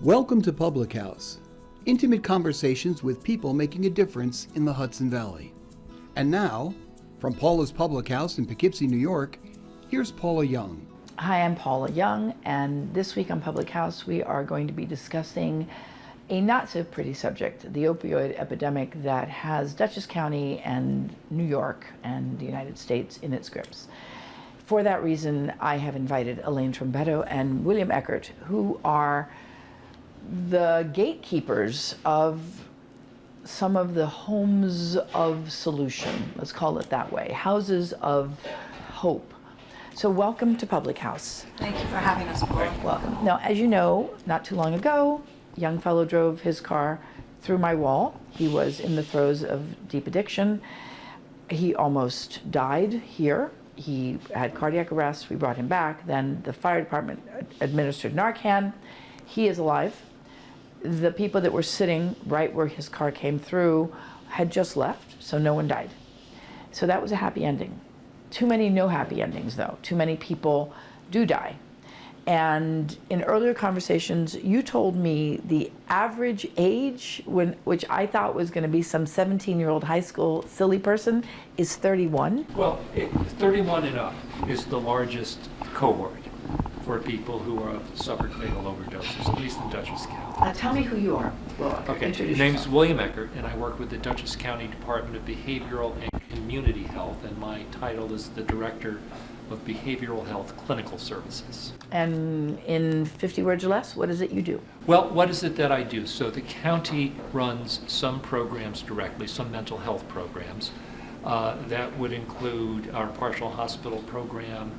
Welcome to Public House, intimate conversations with people making a difference in the Hudson Valley. And now, from Paula's Public House in Poughkeepsie, New York, here's Paula Young. Hi, I'm Paula Young, and this week on Public House we are going to be discussing a not so pretty subject, the opioid epidemic that has Dutchess County and New York and the United States in its grips. For that reason, I have invited Elaine Trombetto and William Eckert, who are the gatekeepers of some of the homes of solution, let's call it that way, houses of hope. So welcome to Public House. Thank you for having us, Paula. Welcome. Now, as you know, not too long ago, a young fellow drove his car through my wall. He was in the throes of deep addiction. He almost died here. He had cardiac arrest. We brought him back. Then the fire department administered Narcan. He is alive. The people that were sitting right where his car came through had just left, so no one died. So that was a happy ending. Too many no happy endings, though. Too many people do die. And in earlier conversations, you told me the average age, which I thought was going to be some 17-year-old high school silly person, is 31. Well, 31 and up is the largest cohort for people who have suffered fatal overdoses, at least in Dutchess County. Tell me who you are. Well, Okay, my name is William Eckert, and I work with the Dutchess County Department of Behavioral and Community Health, and my title is the Director of Behavioral Health Clinical Services. And in 50 words or less, what is it you do? Well, what is it that I do? So the county runs some programs directly, some mental health programs. That would include our partial hospital program.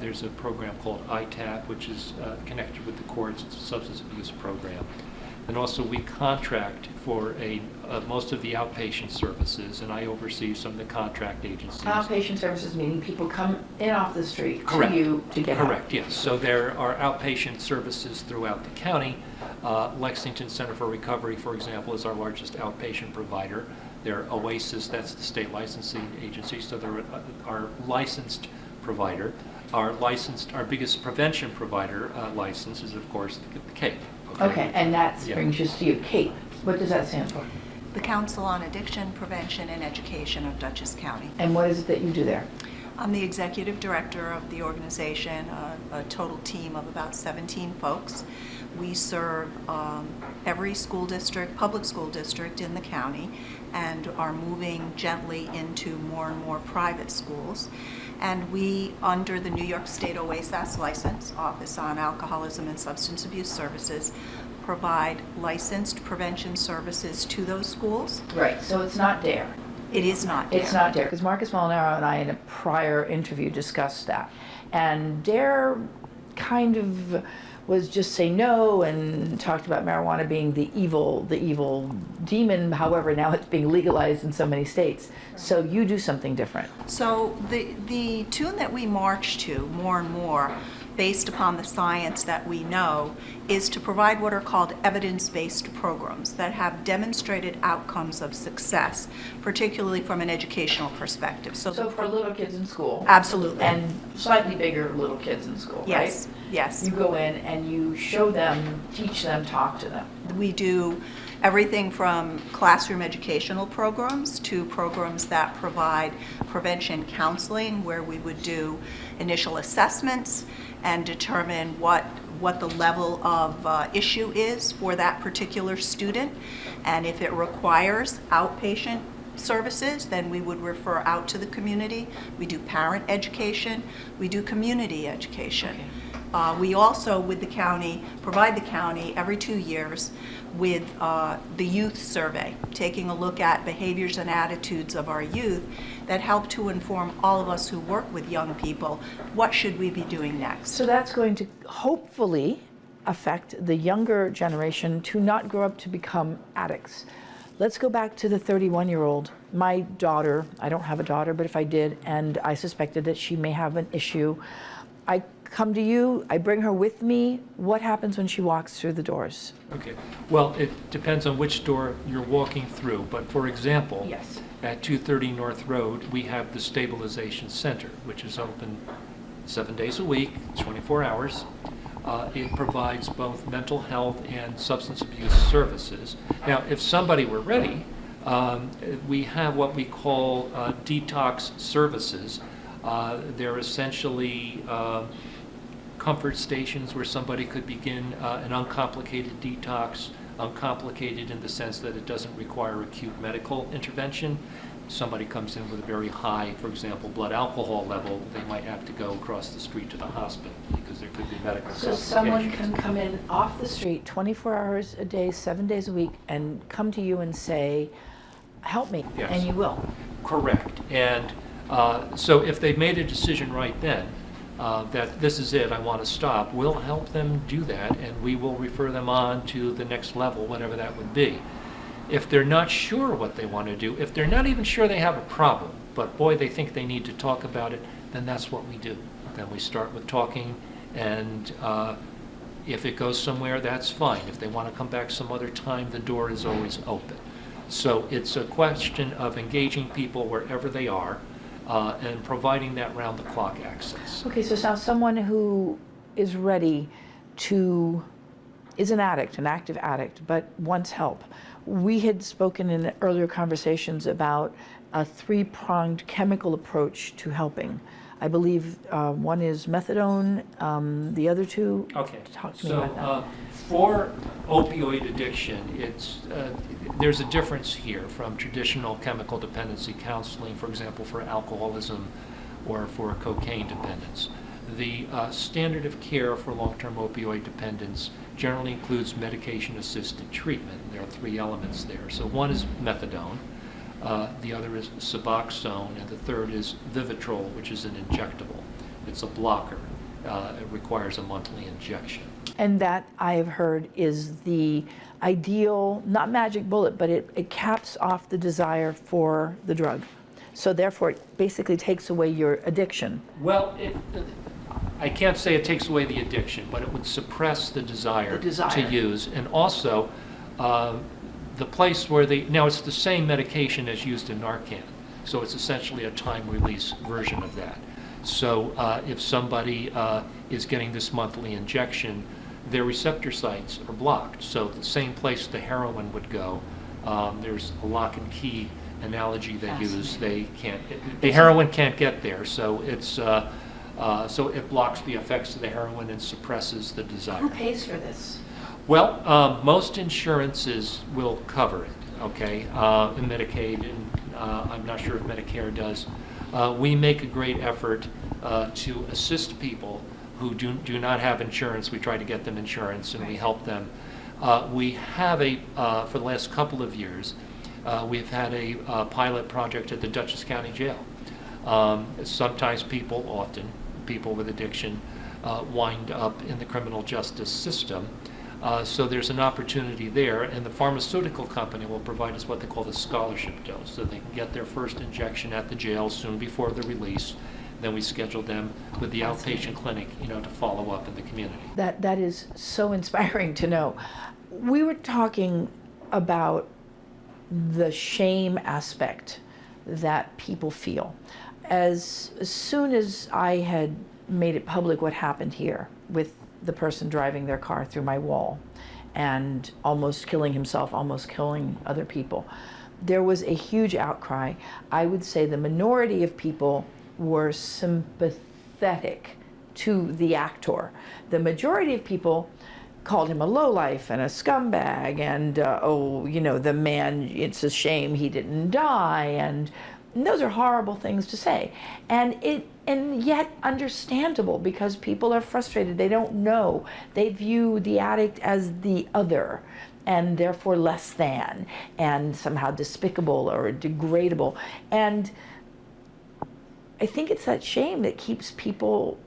There's a program called ITAP, which is connected with the courts. It's a substance abuse program. And also we contract for most of the outpatient services, and I oversee some of the contract agencies. Outpatient services meaning people come in off the street Correct. to you to get help. Correct, yes. So there are outpatient services throughout the county. Lexington Center for Recovery, for example, is our largest outpatient provider. They're OASIS, that's the state licensing agency, so they're our licensed provider. Our biggest prevention provider license is, of course, the CAPE. Okay, and that Yeah. brings us to you. CAPE, what does that stand for? The Council on Addiction, Prevention, and Education of Dutchess County. And what is it that you do there? I'm the executive director of the organization, a total team of about 17 folks. We serve every school district, public school district in the county, and are moving gently into more and more private schools. And we, under the New York State OASAS license, Office on Alcoholism and Substance Abuse Services, provide licensed prevention services to those schools. Right, so it's not DARE. It is not DARE. It's not DARE, because Marcus Molinaro and I in a prior interview discussed that. And DARE kind of was just say no and talked about marijuana being the evil demon. However, now it's being legalized in so many states. So you do something different. So the tune that we march to more and more, based upon the science that we know, is to provide what are called evidence-based programs that have demonstrated outcomes of success, particularly from an educational perspective. So for little kids in school. Absolutely. And slightly bigger little kids in school, Yes, right? yes. You go in and you show them, teach them, talk to them. We do everything from classroom educational programs to programs that provide prevention counseling, where we would do initial assessments and determine what the level of issue is for that particular student. And if it requires outpatient services, then we would refer out to the community. We do parent education. We do community education. Okay. We also, with the county, provide the county every 2 years with the youth survey, taking a look at behaviors and attitudes of our youth that help to inform all of us who work with young people, what should we be doing next? So that's going to hopefully affect the younger generation to not grow up to become addicts. Let's go back to the 31-year-old. My daughter, I don't have a daughter, but if I did, and I suspected that she may have an issue, I come to you, I bring her with me. What happens when she walks through the doors? Okay. Well, it depends on which door you're walking through, but for example, Yes. at 230 North Road, we have the Stabilization Center, which is open 7 days a week, 24 hours. It provides both mental health and substance abuse services. Now, if somebody were ready, we have what we call detox services. They're essentially comfort stations where somebody could begin an uncomplicated detox, uncomplicated in the sense that it doesn't require acute medical intervention. Somebody comes in with a very high, for example, blood alcohol level, they might have to go across the street to the hospital because there could be medical So complications. someone can come in off the street 24 hours a day, 7 days a week, and come to you and say, help me, Yes. and you will. Correct. And so if they've made a decision right then that this is it, I want to stop, we'll help them do that, and we will refer them on to the next level, whatever that would be. If they're not sure what they want to do, if they're not even sure they have a problem, but boy, they think they need to talk about it, then that's what we do. Then we start with talking, and if it goes somewhere, that's fine. If they want to come back some other time, the door is always open. So it's a question of engaging people wherever they are and providing that round-the-clock access. Okay, so now someone who is ready to, is an addict, an active addict, but wants help. We had spoken in earlier conversations about a three-pronged chemical approach to helping. I believe one is methadone, the other two, Okay, talk to me so about that. for opioid addiction, there's a difference here from traditional chemical dependency counseling, for example, for alcoholism or for cocaine dependence. The standard of care for long-term opioid dependence generally includes medication-assisted treatment. There are three elements there. So one is methadone, the other is Suboxone, and the third is Vivitrol, which is an injectable. It's a blocker. It requires a monthly injection. And that, I have heard, is the ideal, not magic bullet, but it caps off the desire for the drug. So therefore, it basically takes away your addiction. Well, I can't say it takes away the addiction, but it would suppress the desire, to use. And also, the place where now it's the same medication as used in Narcan. So it's essentially a time-release version of that. So if somebody is getting this monthly injection, their receptor sites are blocked. So the same place the heroin would go, there's a lock and key analogy they use. The heroin can't get there, so so it blocks the effects of the heroin and suppresses the desire. Who pays for this? Well, most insurances will cover it, okay? In Medicaid, and I'm not sure if Medicare does. We make a great effort to assist people who do not have insurance. We try to get them insurance, and we help them. We have for the last couple of years, we've had a pilot project at the Dutchess County Jail. Sometimes often people with addiction wind up in the criminal justice system. So there's an opportunity there, and the pharmaceutical company will provide us what they call the scholarship dose, so they can get their first injection at the jail soon before the release. Then we schedule them with the outpatient clinic, to follow up in the community. That is so inspiring to know. We were talking about the shame aspect that people feel. As soon as I had made it public what happened here with the person driving their car through my wall and almost killing himself, almost killing other people, there was a huge outcry. I would say the minority of people were sympathetic to the actor. The majority of people called him a lowlife and a scumbag and, the man, it's a shame he didn't die, and those are horrible things to say. And yet understandable, because people are frustrated. They don't know. They view the addict as the other, and therefore less than, and somehow despicable or degradable. And I think it's that shame that keeps people,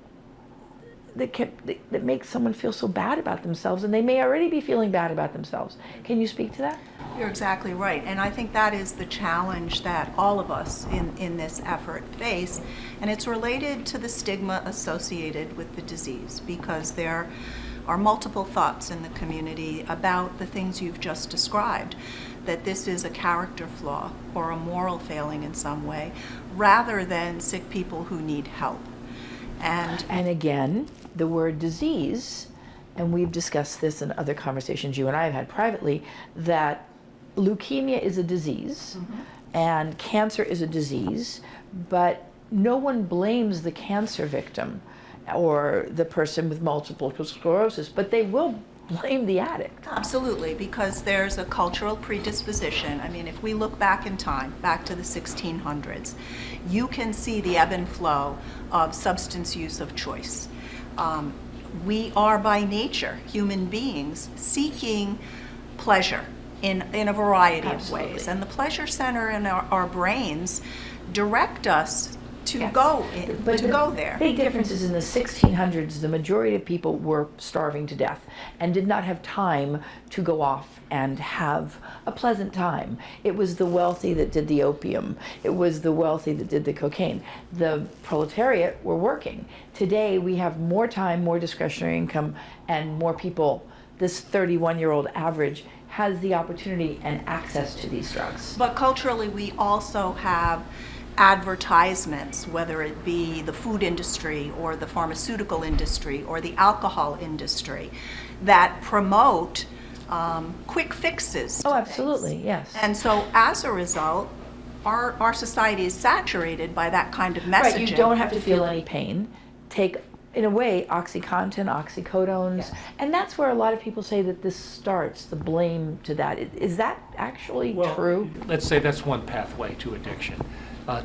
that makes someone feel so bad about themselves, and they may already be feeling bad about themselves. Can you speak to that? You're exactly right, and I think that is the challenge that all of us in this effort face, and it's related to the stigma associated with the disease, because there are multiple thoughts in the community about the things you've just described, that this is a character flaw or a moral failing in some way, rather than sick people who need help. And again, the word disease and we've discussed this in other conversations you and I have had privately, that leukemia is a disease and cancer is a disease, but no one blames the cancer victim or the person with multiple sclerosis, but they will blame the addict. Absolutely, because there's a cultural predisposition. I mean, if we look back in time, back to the 1600s, you can see the ebb and flow of substance use of choice. We are by nature human beings seeking pleasure in a variety of ways. And the pleasure center in our brains direct us to go there. Big difference is in the 1600s, the majority of people were starving to death and did not have time to go off and have a pleasant time. It was the wealthy that did the opium. It was the wealthy that did the cocaine. The proletariat were working. Today we have more time, more discretionary income, and more people. This 31-year-old average has the opportunity and access to these drugs. But culturally, we also have advertisements, whether it be the food industry or the pharmaceutical industry or the alcohol industry, that promote quick fixes. Oh, absolutely, yes. And so as a result, our society is saturated by that kind of messaging. Right, you don't have to feel any pain. Take, in a way, OxyContin, oxycodones, and that's where a lot of people say that this starts, the blame to that. Is that actually true? Let's say that's one pathway to addiction.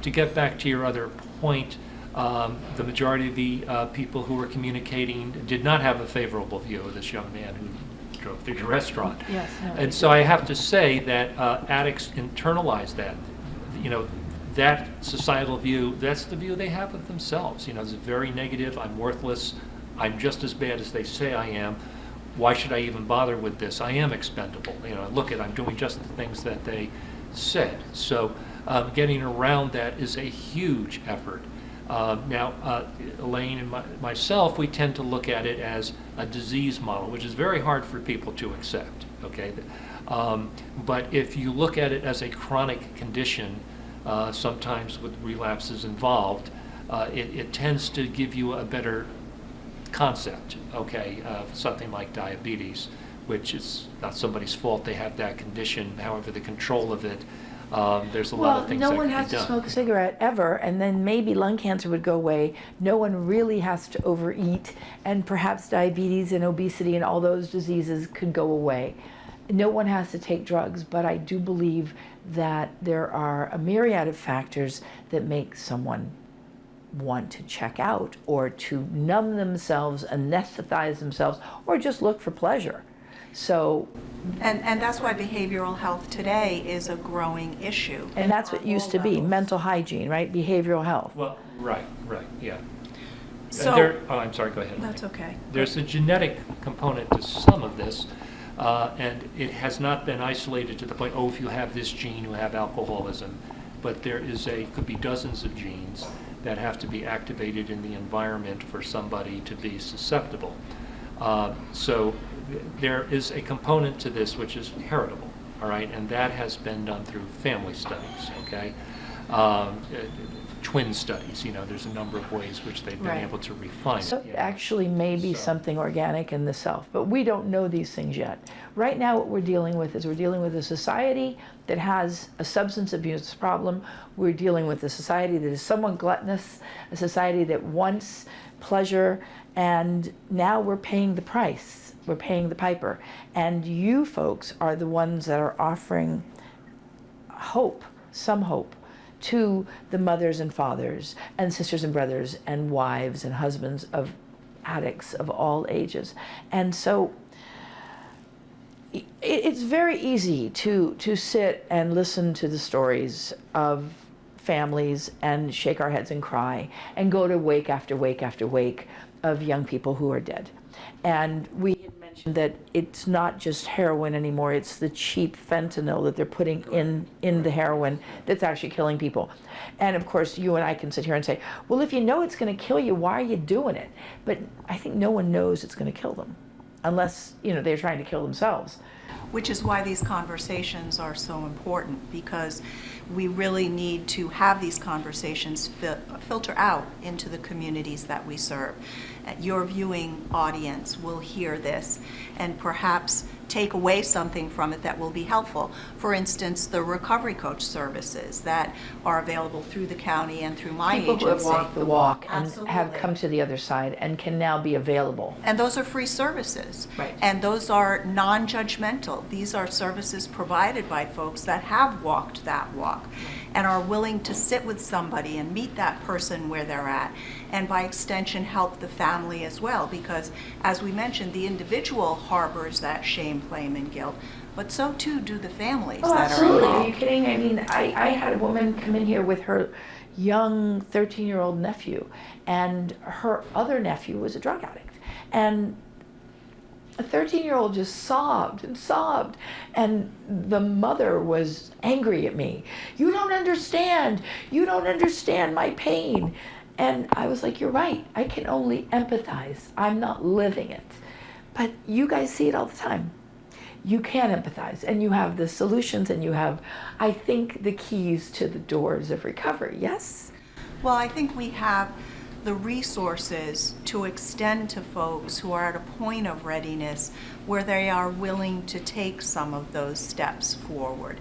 To get back to your other point, the majority of the people who were communicating did not have a favorable view of this young man who drove through your restaurant. Yes. No, and so I have to say that addicts internalize that. You know, that societal view, that's the view they have of themselves. You know, it's very negative. I'm worthless. I'm just as bad as they say I am. Why should I even bother with this? I am expendable. You know, look at, I'm doing just the things that they said. So getting around that is a huge effort. Now, Elaine and myself, we tend to look at it as a disease model, which is very hard for people to accept, okay? But if you look at it as a chronic condition, sometimes with relapses involved, it tends to give you a better concept, okay, of something like diabetes, which is not somebody's fault they have that condition. However, the control of it, there's a lot of things that can be done. No one has to smoke a cigarette ever, and then maybe lung cancer would go away. No one really has to overeat, and perhaps diabetes and obesity and all those diseases could go away. No one has to take drugs, but I do believe that there are a myriad of factors that make someone want to check out or to numb themselves, anesthetize themselves, or just look for pleasure. So, and that's why behavioral health today is a growing issue. And that's what used to be, mental hygiene, right? Behavioral health. Well, right, yeah. So, I'm sorry, go ahead. That's okay. There's a genetic component to some of this, and it has not been isolated to the point, if you have this gene, you have alcoholism. But there could be dozens of genes that have to be activated in the environment for somebody to be susceptible. So there is a component to this which is heritable, all right, and that has been done through family studies, okay? Twin studies, you know, there's a number of ways which they've been able to refine So it. it actually may be something organic in the self, but we don't know these things yet. Right now what we're dealing with is we're dealing with a society that has a substance abuse problem. We're dealing with a society that is somewhat gluttonous, a society that wants pleasure, and now we're paying the price. We're paying the piper. And you folks are the ones that are offering hope, some hope, to the mothers and fathers and sisters and brothers and wives and husbands of addicts of all ages. And so it's very easy to sit and listen to the stories of families and shake our heads and cry and go to wake after wake after wake of young people who are dead. And we had mentioned that it's not just heroin anymore, it's the cheap fentanyl that they're putting in the heroin that's actually killing people. And of course, you and I can sit here and say, well, if you know it's going to kill you, why are you doing it? But I think no one knows it's going to kill them, unless, you know, they're trying to kill themselves. Which is why these conversations are so important, because we really need to have these conversations filter out into the communities that we serve. your viewing audience will hear this and perhaps take away something from it that will be helpful. For instance, the recovery coach services that are available through the county and through my People agency. who have walked the walk and have Absolutely. come to the other side and can now be available. And those are free services. Right. And those are non-judgmental. These are services provided by folks that have walked that walk and are willing to sit with somebody and meet that person where they're at, and by extension help the family as well, because as we mentioned, the individual harbors that shame, blame, and guilt, but so too do the families Oh, that absolutely. are Are you involved. kidding? I mean, I had a woman come in here with her young 13-year-old nephew, and her other nephew was a drug addict. And a 13-year-old just sobbed and sobbed, and the mother was angry at me. You don't understand. You don't understand my pain. And I was like, you're right. I can only empathize. I'm not living it. But you guys see it all the time. You can empathize, and you have the solutions, and you have, I think, the keys to the doors of recovery, yes? Well, I think we have the resources to extend to folks who are at a point of readiness where they are willing to take some of those steps forward.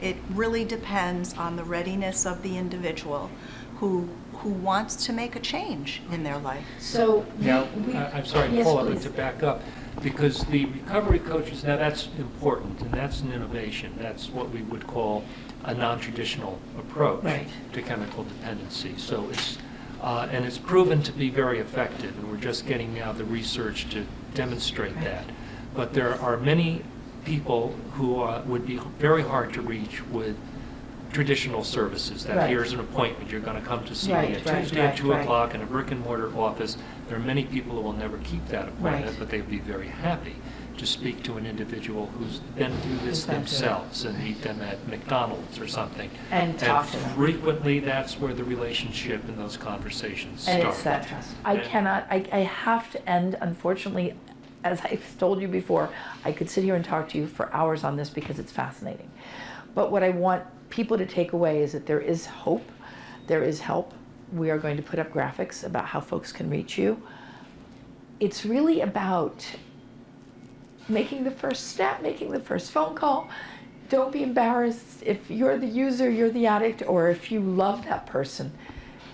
It really depends on the readiness of the individual who wants to make a change in their life. So Now, I'm sorry, Yes, Paula, please. to back up, because the recovery coaches, now that's important, and that's an innovation. That's what we would call a non-traditional approach Right. to chemical dependency. So it's, and it's proven to be very effective, and we're just getting now the research to demonstrate that. But there are many people who would be very hard to reach with traditional services, that Right. here's an appointment, you're going to come to see Right, me at right, Tuesday right, at 2 right. o'clock in a brick and mortar office. There are many people who will never keep that appointment, Right. but they'd be very happy to speak to an individual who's been through this Who's been through it. themselves and meet them at McDonald's or something. And talk to them. Frequently, that's where the relationship and those conversations And start. it's that trust. I And- cannot, I have to end, unfortunately, as I've told you before, I could sit here and talk to you for hours on this because it's fascinating. But what I want people to take away is that there is hope, there is help. We are going to put up graphics about how folks can reach you. It's really about making the first step, making the first phone call. Don't be embarrassed. If you're the user, you're the addict, or if you love that person,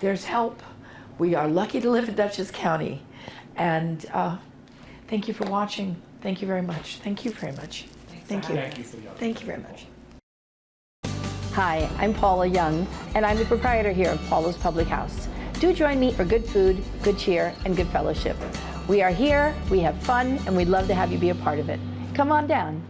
there's help. We are lucky to live in Dutchess County. And thank you for watching. Thank you very much. Thank you very much. Thank you. Thank you for the Thank you very much. Hi, I'm Paula Young, and I'm the proprietor here of Paula's Public House. Do join me for good food, good cheer, and good fellowship. We are here, we have fun, and we'd love to have you be a part of it. Come on down.